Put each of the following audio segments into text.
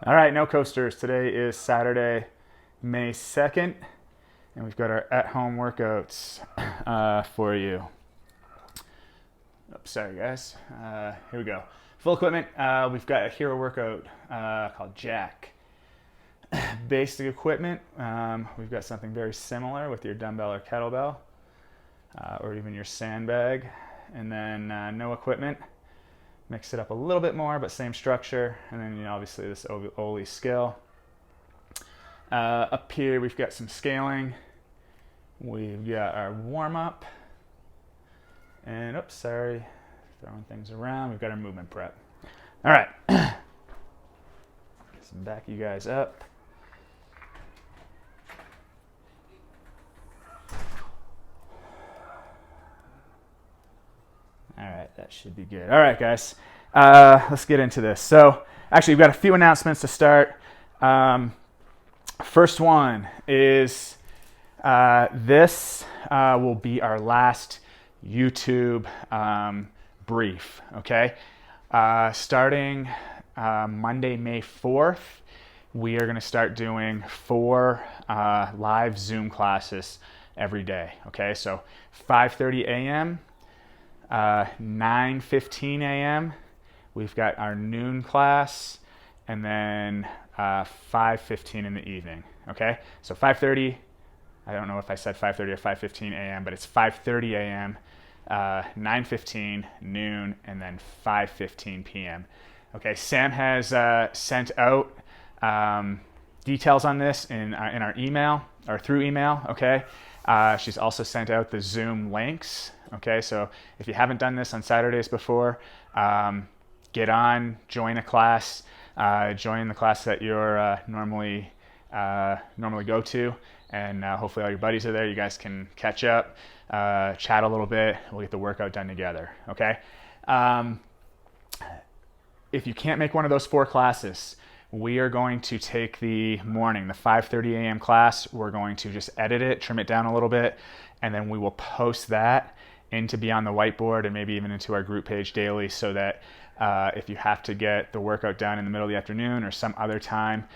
All right, no coasters. Today is Saturday, May 2nd, and we've got our at-home workouts for you. Oops, sorry, guys. Here we go. Full equipment. We've got a hero workout called Jack. Basic equipment. We've got something very similar with your dumbbell or kettlebell, or even your sandbag. And then no equipment. Mix it up a little bit more, but same structure. And then obviously this Oli scale. Up here we've got some scaling. We've got our warm-up. And oops, sorry, throwing things around. We've got our movement prep. All right. Some back you guys up. All right, that should be good. All right, guys, let's get into this. So, actually, we've got a few announcements to start. First one is this will be our last YouTube brief, okay? Starting Monday, May 4th, we are going to start doing 4 live Zoom classes every day, okay? So 5:30 a.m., 9:15 a.m., we've got our noon class, and then 5:15 in the evening, okay? So 5:30, I don't know if I said 5:30 or 5:15 a.m., but it's 5:30 a.m., 9:15, noon, and then 5:15 p.m. Okay, Sam has sent out details on this in our email, or through email, okay? She's also sent out the Zoom links, okay? So if you haven't done this on Saturdays before, get on, join a class, join the class that you're normally go to, and hopefully all your buddies are there. You guys can catch up, chat a little bit. We'll get the workout done together, okay? If you can't make one of those 4 classes, we are going to take the morning, the 5:30 a.m. class. We're going to just edit it, trim it down a little bit, and then we will post that into Beyond the Whiteboard and maybe even into our group page daily, so that if you have to get the workout done in the middle of the afternoon or some other time,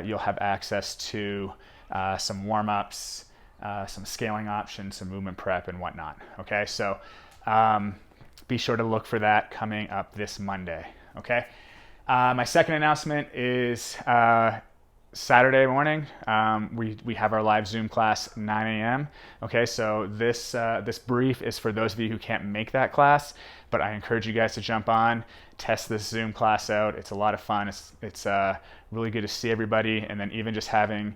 you'll have access to some warm-ups, some scaling options, some movement prep, and whatnot. Okay, so be sure to look for that coming up this Monday. Okay. My second announcement is Saturday morning. We have our live Zoom class 9 a.m. Okay, so this brief is for those of you who can't make that class, but I encourage you guys to jump on, test this Zoom class out. It's a lot of fun. It's really good to see everybody, and then even just having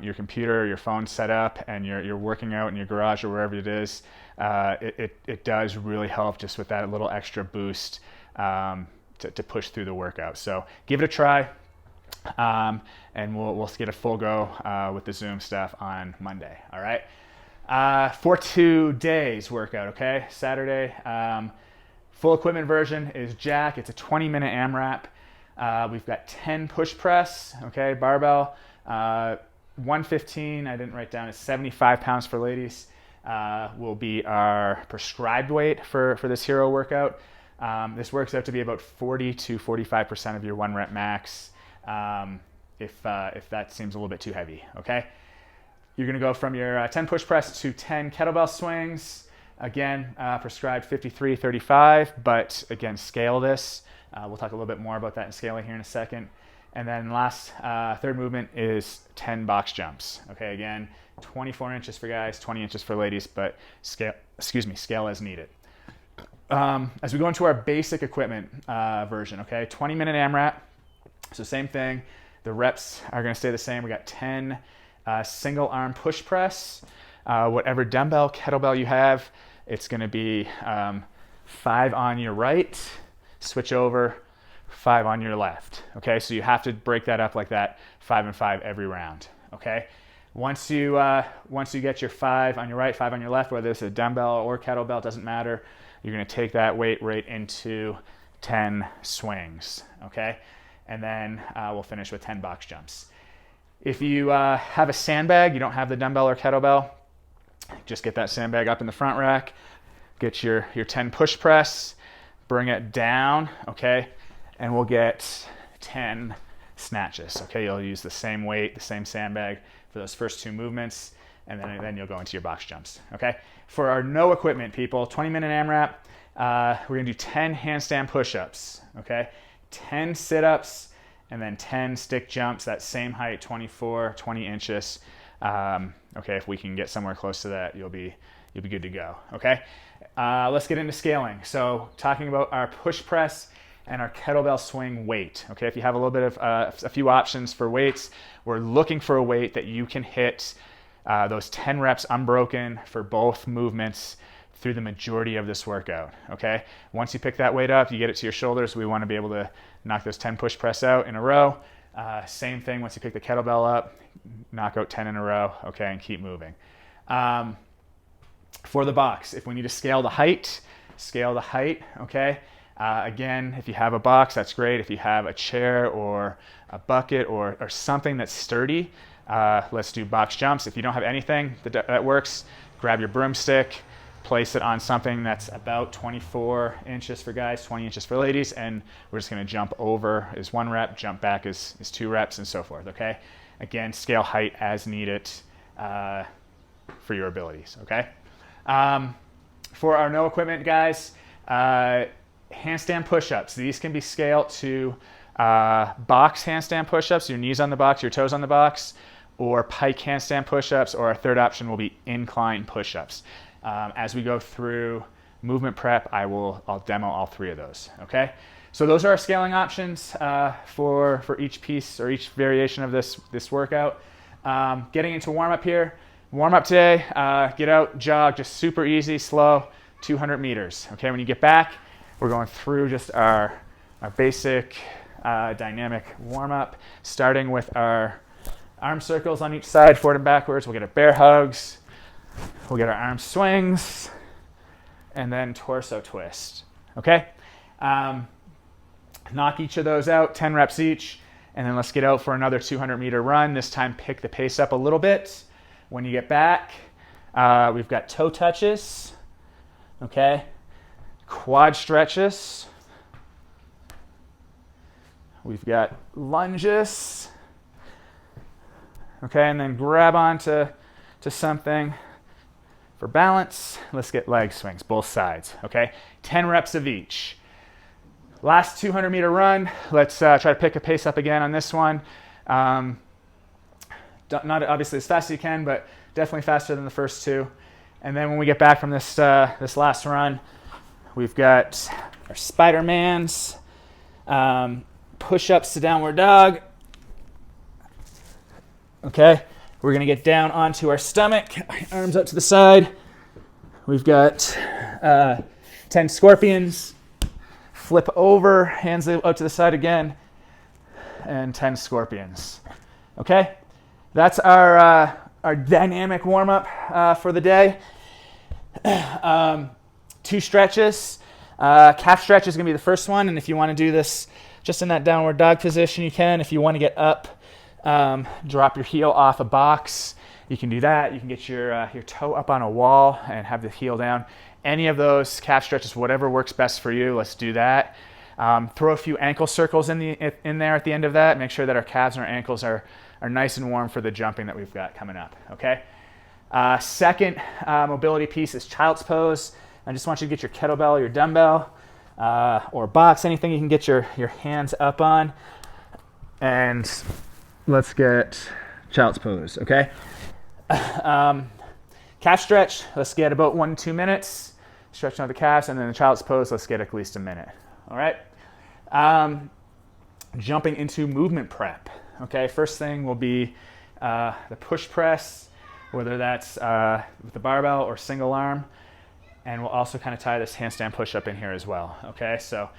your computer or your phone set up and you're working out in your garage or wherever it is, it does really help just with that little extra boost to push through the workout. So give it a try. And we'll get a full go with the Zoom stuff on Monday. All right. For today's workout, okay? Saturday, full equipment version is Jack. It's a 20-minute AMRAP. We've got 10 push press, okay, barbell. 115, I didn't write down, is 75 pounds for ladies. Will be our prescribed weight for this hero workout. This works out to be about 40 to 45% of your 1 rep max. If that seems a little bit too heavy, okay? You're gonna go from your 10 push press to 10 kettlebell swings. Again, prescribed 53-35, but again, scale this. We'll talk a little bit more about that in scaling here in a second. And then last, third movement is 10 box jumps. Okay, again, 24 inches for guys, 20 inches for ladies, but scale as needed. As we go into our basic equipment version, okay, 20-minute AMRAP. So same thing, the reps are going to stay the same. We got 10 single arm push press. Whatever dumbbell, kettlebell you have, it's going to be 5 on your right, switch over, 5 on your left. Okay, so you have to break that up like that, 5 and 5 every round. Okay, once you get your 5 on your right, 5 on your left, whether it's a dumbbell or kettlebell, doesn't matter. You're going to take that weight right into 10 swings. Okay. And then we'll finish with 10 box jumps. If you have a sandbag, you don't have the dumbbell or kettlebell, just get that sandbag up in the front rack, get your 10 push press, bring it down, okay? And we'll get 10 snatches. Okay, you'll use the same weight, the same sandbag for those first 2 movements, and then you'll go into your box jumps. Okay, for our no equipment people, 20-minute AMRAP, we're gonna do 10 handstand push-ups. Okay, 10 sit-ups, and then 10 stick jumps, that same height, 20 inches. Okay, if we can get somewhere close to that, you'll be good to go. Okay, let's get into scaling. So talking about our push press and our kettlebell swing weight. Okay, if you have a little bit of a few options for weights, we're looking for a weight that you can hit those 10 reps unbroken for both movements through the majority of this workout. Okay, once you pick that weight up, you get it to your shoulders. We want to be able to knock those 10 push press out in a row. Same thing once you pick the kettlebell up, knock out 10 in a row. Okay, and keep moving. For the box, if we need to scale the height. Okay. Again, if you have a box, that's great. If you have a chair or a bucket or something that's sturdy, let's do box jumps. If you don't have anything that works, grab your broomstick, place it on something that's about 24 inches for guys, 20 inches for ladies, and we're just going to jump over is 1 rep, jump back is 2 reps, and so forth. Okay. Again, scale height as needed for your abilities. Okay. For our no equipment guys, handstand push-ups. These can be scaled to box handstand push-ups, your knees on the box, your toes on the box, or pike handstand push-ups, or our third option will be incline push-ups. As we go through movement prep, I'll demo all 3 of those. Okay, so those are our scaling options for each piece or each variation of this workout. Getting into warm-up here. Warm-up today, get out, jog, just super easy, slow, 200 meters. Okay, when you get back, we're going through just our basic dynamic warm-up, starting with our arm circles on each side, forward and backwards. We'll get our bear hugs, we'll get our arm swings, and then torso twist. Okay, knock each of those out, 10 reps each, and then let's get out for another 200-meter run. This time pick the pace up a little bit. When you get back, we've got toe touches, okay, quad stretches, we've got lunges, okay, and then grab onto something for balance. Let's get leg swings, both sides, okay, 10 reps of each. Last 200-meter run, let's try to pick a pace up again on this one. Not obviously as fast as you can, but definitely faster than the first 2. And then when we get back from this last run, we've got our Spider-Mans, push-ups to downward dog. Okay, we're gonna get down onto our stomach, arms out to the side. We've got 10 scorpions, flip over, hands out to the side again, and 10 scorpions. Okay. That's our dynamic warm-up for the day. 2 stretches. Calf stretch is going to be the first one, and if you want to do this just in that downward dog position, you can. If you want to get up, drop your heel off a box, you can do that. You can get your toe up on a wall and have the heel down. Any of those calf stretches, whatever works best for you, let's do that. Throw a few ankle circles in there at the end of that. Make sure that our calves and our ankles are nice and warm for the jumping that we've got coming up. Okay. Second mobility piece is child's pose. I just want you to get your kettlebell, your dumbbell, or box, anything you can get your hands up on, and let's get child's pose. Okay. Calf stretch. Let's get about 1 to 2 minutes. Stretching out the calves, and then the child's pose. Let's get at least a minute. All right. Jumping into movement prep. Okay, first thing will be the push press, whether that's with the barbell or single arm, and we'll also kind of tie this handstand push-up in here as well. Okay, so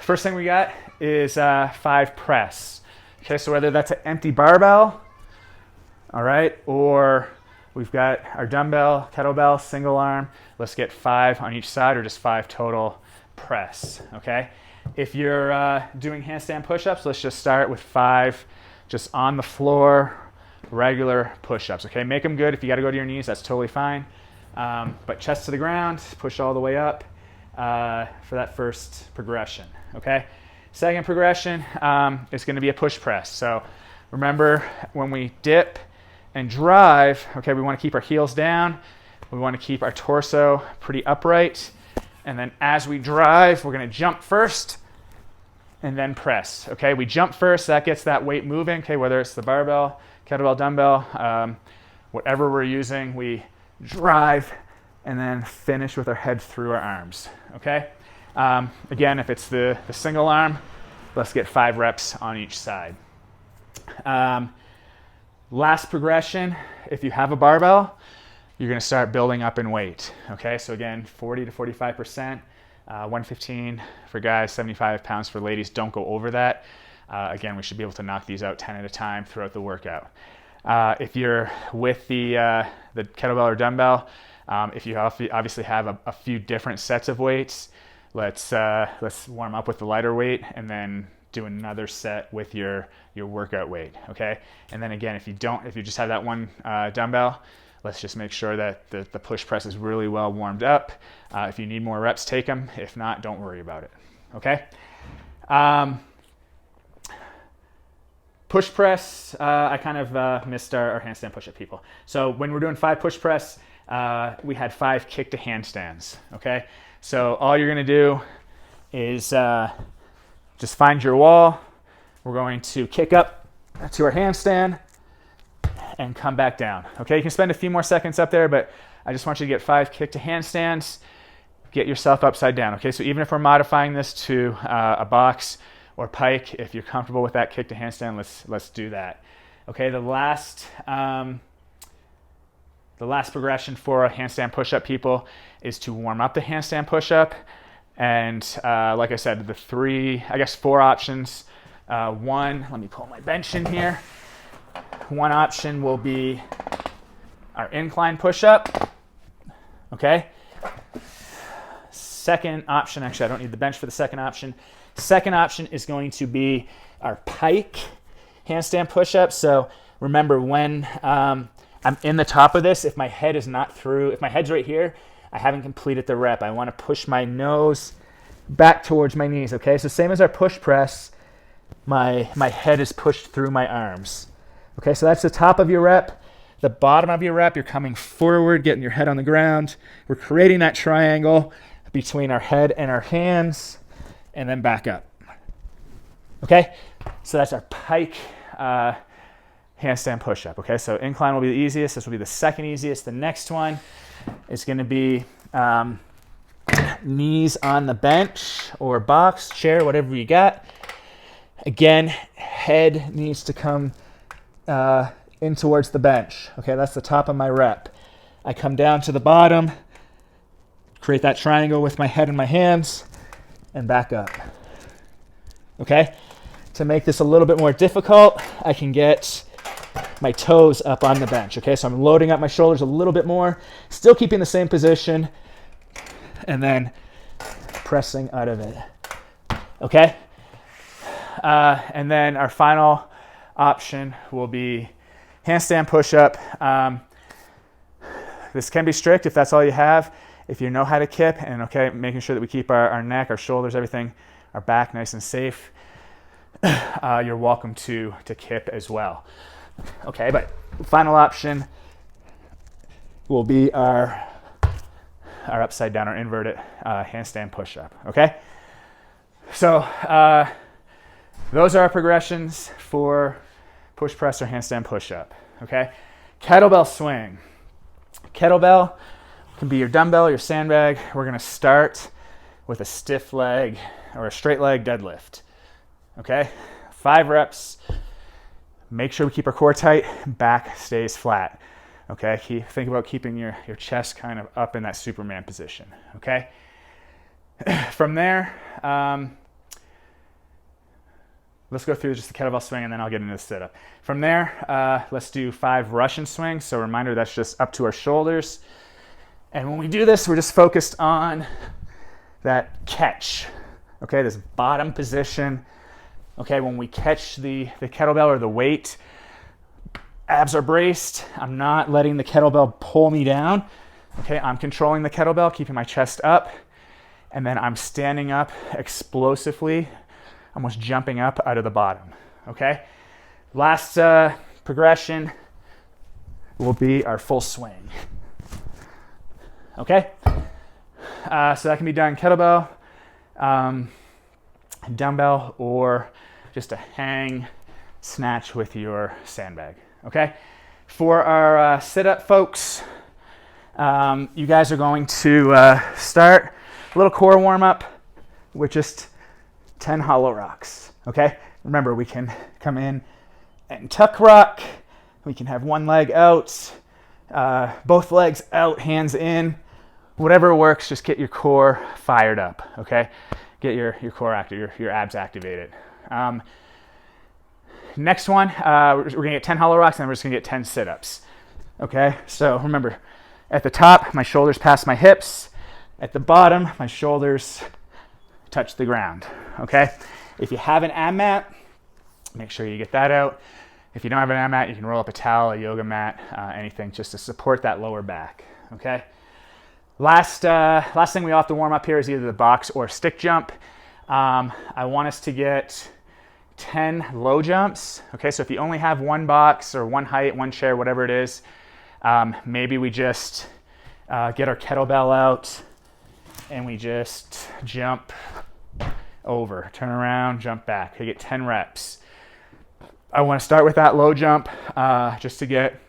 first thing we got is 5 press. Okay, so whether that's an empty barbell, all right, or we've got our dumbbell, kettlebell, single arm, let's get 5 on each side or just 5 total press. Okay. If you're doing handstand push-ups, let's just start with 5 just on the floor, regular push-ups. Okay, make them good. If you got to go to your knees, that's totally fine. But chest to the ground, push all the way up for that first progression. Okay, Second progression is going to be a push press. So remember, when we dip and drive, okay, we want to keep our heels down. We want to keep our torso pretty upright. And then as we drive, we're going to jump first and then press. Okay, we jump first. That gets that weight moving. Okay, whether it's the barbell, kettlebell, dumbbell, whatever we're using, we drive and then finish with our head through our arms. Okay. Again, if it's the single arm, let's get 5 reps on each side. Last progression, if you have a barbell, you're going to start building up in weight. Okay, so again, 40 to 45%, 115 for guys, 75 pounds for ladies. Don't go over that. Again, we should be able to knock these out 10 at a time throughout the workout. If you're with the kettlebell or dumbbell, if you obviously have a few different sets of weights, let's warm up with the lighter weight and then do another set with your workout weight. Okay, and then again, if you just have that one dumbbell, let's just make sure that the push press is really well warmed up. If you need more reps, take them. If not, don't worry about it. Okay. Push press, I kind of missed our handstand push-up people. So when we're doing 5 push press, we had 5 kick to handstands. Okay, so all you're going to do is just find your wall. We're going to kick up to our handstand and come back down. Okay, you can spend a few more seconds up there, but I just want you to get 5 kick to handstands. Get yourself upside down. Okay, so even if we're modifying this to a box or pike, if you're comfortable with that kick to handstand, let's do that. Okay, the last progression for a handstand push-up people is to warm up the handstand push-up. And like I said, the 4 options. One, let me pull my bench in here. One option will be our incline push-up. Okay. Second option, actually I don't need the bench for the second option. Second option is going to be our pike handstand push-up. So remember, when I'm in the top of this, if my head is not through, if my head's right here, I haven't completed the rep. I want to push my nose back towards my knees. Okay, so same as our push press, my head is pushed through my arms. Okay, so that's the top of your rep. The bottom of your rep, you're coming forward, getting your head on the ground. We're creating that triangle between our head and our hands, and then back up. Okay, so that's our pike handstand push-up. Okay, so incline will be the easiest. This will be the second easiest. The next one is going to be knees on the bench or box, chair, whatever you got. Again, head needs to come in towards the bench. Okay, that's the top of my rep. I come down to the bottom, create that triangle with my head and my hands, and back up. Okay, to make this a little bit more difficult, I can get my toes up on the bench. Okay, so I'm loading up my shoulders a little bit more, still keeping the same position, and then pressing out of it. Okay, and then our final option will be handstand push-up. This can be strict if that's all you have. If you know how to kip, and okay, making sure that we keep our neck, our shoulders, everything, our back nice and safe, you're welcome to kip as well. Okay, but final option will be our upside down or inverted handstand push-up. Okay, so those are our progressions for push press or handstand push-up. Okay, kettlebell swing. Kettlebell can be your dumbbell, your sandbag. We're going to start with a stiff leg or a straight leg deadlift. Okay, 5 reps. Make sure we keep our core tight, back stays flat. Okay, think about keeping your chest kind of up in that Superman position. Okay, from there, let's go through just the kettlebell swing and then I'll get into the sit-up. From there, let's do 5 Russian swings. So reminder, that's just up to our shoulders. And when we do this, we're just focused on that catch. Okay, this bottom position. Okay, when we catch the kettlebell or the weight, abs are braced. I'm not letting the kettlebell pull me down. Okay, I'm controlling the kettlebell, keeping my chest up. And then I'm standing up explosively almost jumping up out of the bottom, okay? Last progression will be our full swing, okay? So that can be done kettlebell, dumbbell, or just a hang snatch with your sandbag, okay? For our sit-up folks, you guys are going to start a little core warm-up with just 10 hollow rocks, okay? Remember, we can come in and tuck rock. We can have one leg out, both legs out, hands in. Whatever works, just get your core fired up, okay? Get your core active, your abs activated. Next one, we're gonna get 10 hollow rocks, and then we're just gonna get 10 sit-ups, okay? So remember, at the top, my shoulders pass my hips. At the bottom, my shoulders touch the ground, okay? If you have an ab mat, make sure you get that out. If you don't have an ab mat, you can roll up a towel, a yoga mat, anything just to support that lower back, okay? Last thing we have to warm up here is either the box or stick jump. I want us to get 10 low jumps, okay? So if you only have one box or one height, one chair, whatever it is, maybe we just get our kettlebell out and we just jump over, turn around, jump back. Okay, get 10 reps. I want to start with that low jump just to get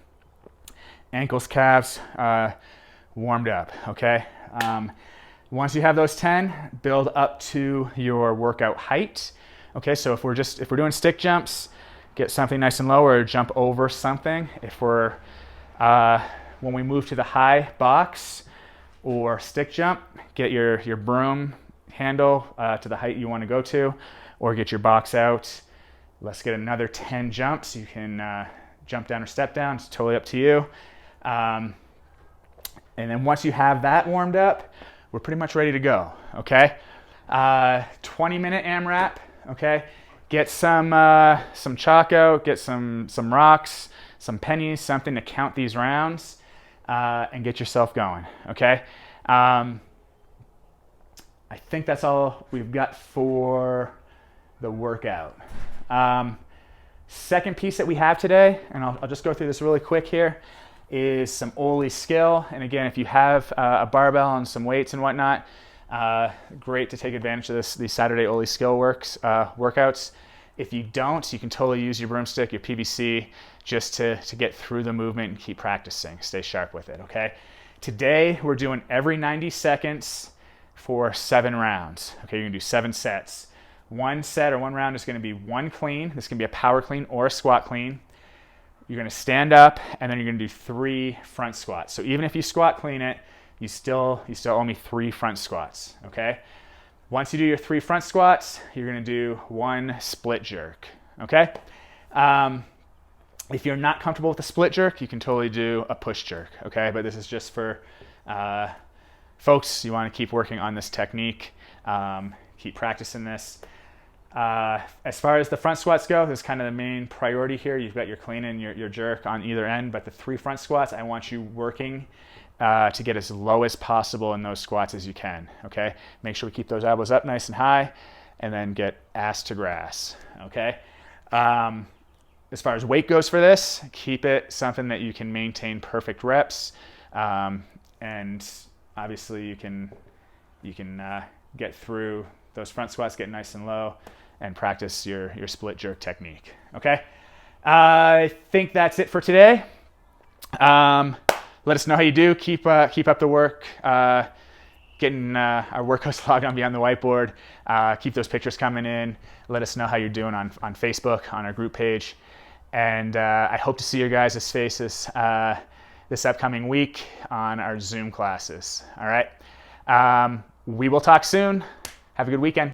ankles, calves warmed up, okay? Once you have those 10, build up to your workout height. Okay, so if we're doing stick jumps, get something nice and low or jump over something. If we're when we move to the high box or stick jump, get your broom handle to the height you want to go to, or get your box out. Let's get another 10 jumps. You can jump down or step down. It's totally up to you. And then once you have that warmed up, we're pretty much ready to go, okay? 20-minute AMRAP, okay? Get some chalk out, get some rocks, some pennies, something to count these rounds, and get yourself going, okay? I think that's all we've got for the workout. Second piece that we have today, and I'll just go through this really quick here, is some Oli skill. And again, if you have a barbell and some weights and whatnot, great to take advantage of these Saturday Oli skill workouts. If you don't, you can totally use your broomstick, your PVC, just to get through the movement and keep practicing. Stay sharp with it, okay? Today, we're doing every 90 seconds for 7 rounds. Okay, you're gonna do 7 sets. One set or one round is gonna be one clean. This can be a power clean or a squat clean. You're gonna stand up, and then you're gonna do 3 front squats. So even if you squat clean it, you still owe me 3 front squats, okay? Once you do your 3 front squats, you're gonna do 1 split jerk, okay? If you're not comfortable with a split jerk, you can totally do a push jerk, okay? But this is just for folks, you wanna keep working on this technique, keep practicing this. As far as the front squats go, this is kind of the main priority here. You've got your clean and your jerk on either end, but the 3 front squats, I want you working to get as low as possible in those squats as you can, okay? Make sure we keep those elbows up nice and high, and then get ass to grass, okay? As far as weight goes for this, keep it something that you can maintain perfect reps, and obviously you can get through those front squats, get nice and low, and practice your split jerk technique, okay? I think that's it for today. Let us know how you do. Keep up the work. Getting our workouts logged on beyond the whiteboard. Keep those pictures coming in. Let us know how you're doing on Facebook, on our group page. And I hope to see your guys' faces this upcoming week on our Zoom classes, all right? We will talk soon. Have a good weekend.